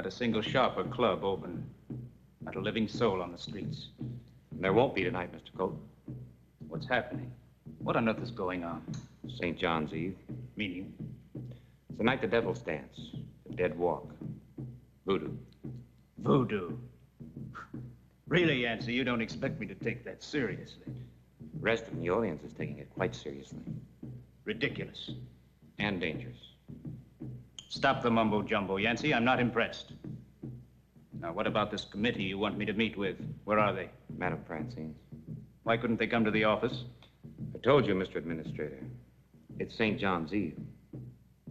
Not a single shop or club open. Not a living soul on the streets. And there won't be tonight, Mr. Colton. What's happening? What on earth is going on? St. John's Eve. Meaning? It's the night the devils dance. The dead walk. Voodoo. Voodoo. Really, Yancey, you don't expect me to take that seriously. The rest of New Orleans is taking it quite seriously. Ridiculous. And dangerous. Stop the mumbo-jumbo, Yancey. I'm not impressed. Now, what about this committee you want me to meet with? Where are they? Madam Francine's. Why couldn't they come to the office? I told you, Mr. Administrator. It's St. John's Eve.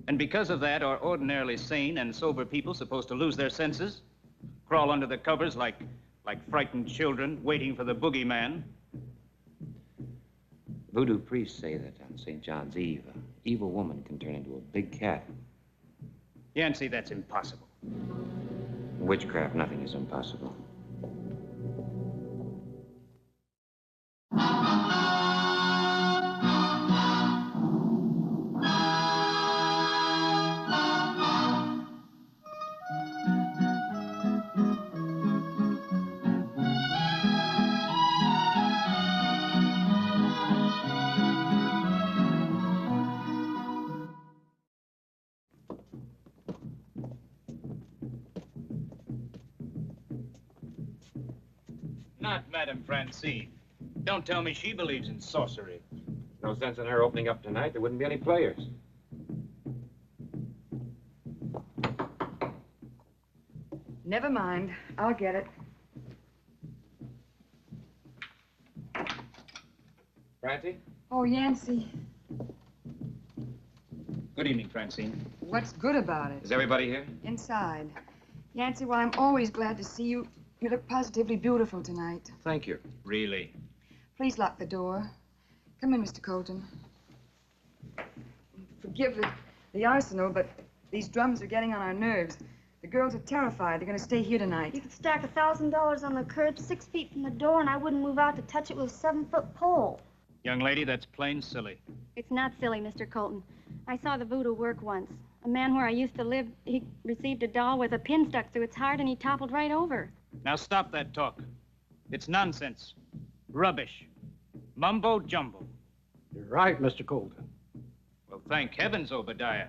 And because of that, are ordinarily sane and sober people supposed to lose their senses? Crawl under the covers like frightened children waiting for the boogeyman? Voodoo priests say that on St. John's Eve, an evil woman can turn into a big cat. Yancey, that's impossible. In witchcraft, nothing is impossible. Not Madame Francine. Don't tell me she believes in sorcery. No sense in her opening up tonight. There wouldn't be any players. Never mind. I'll get it. Francie? Oh, Yancey. Good evening, Francine. What's good about it? Is everybody here? Inside. Yancey, while I'm always glad to see you, you look positively beautiful tonight. Thank you. Really? Please lock the door. Come in, Mr. Colton. Forgive the arsenal, but these drums are getting on our nerves. The girls are terrified. They're going to stay here tonight. You could stack $1,000 on the curb 6 feet from the door, and I wouldn't move out to touch it with a 7-foot pole. Young lady, that's plain silly. It's not silly, Mr. Colton. I saw the voodoo work once. A man where I used to live, he received a doll with a pin stuck through its heart, and he toppled right over. Now stop that talk. It's nonsense. Rubbish. Mumbo-jumbo. You're right, Mr. Colton. Well, thank heavens, Obadiah.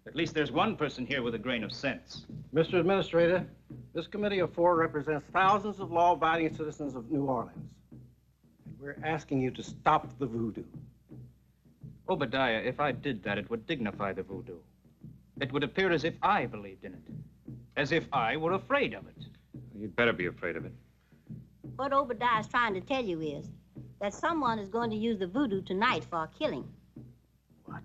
At least there's one person here with a grain of sense. Mr. Administrator, this committee of 4 represents thousands of law-abiding citizens of New Orleans. And we're asking you to stop the voodoo. Obadiah, if I did that, it would dignify the voodoo. It would appear as if I believed in it. As if I were afraid of it. You'd better be afraid of it. What Obadiah is trying to tell you is that someone is going to use the voodoo tonight for a killing. What?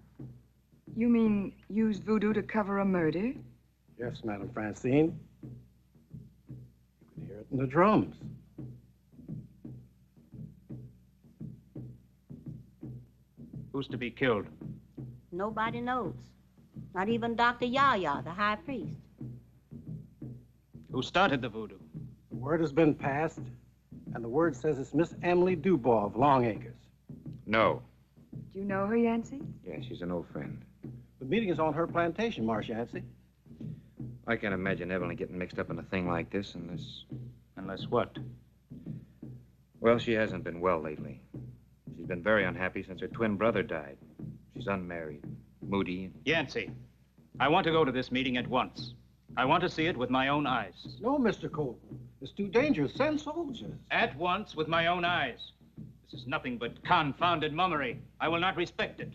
You mean use voodoo to cover a murder? Yes, Madam Francine. You can hear it in the drums. Who's to be killed? Nobody knows. Not even Dr. Yahya, the high priest. Who started the voodoo? The word has been passed, and the word says it's Miss Emily Dubois of Long Acres. No. Do you know her, Yancey? Yeah, she's an old friend. The meeting is on her plantation, Marsh Yancey. I can't imagine Evelyn getting mixed up in a thing like this unless... Unless what? Well, she hasn't been well lately. She's been very unhappy since her twin brother died. She's unmarried, moody. Yancey, I want to go to this meeting at once. I want to see it with my own eyes. No, Mr. Colton. It's too dangerous. Send soldiers. At once with my own eyes. This is nothing but confounded mummery. I will not respect it.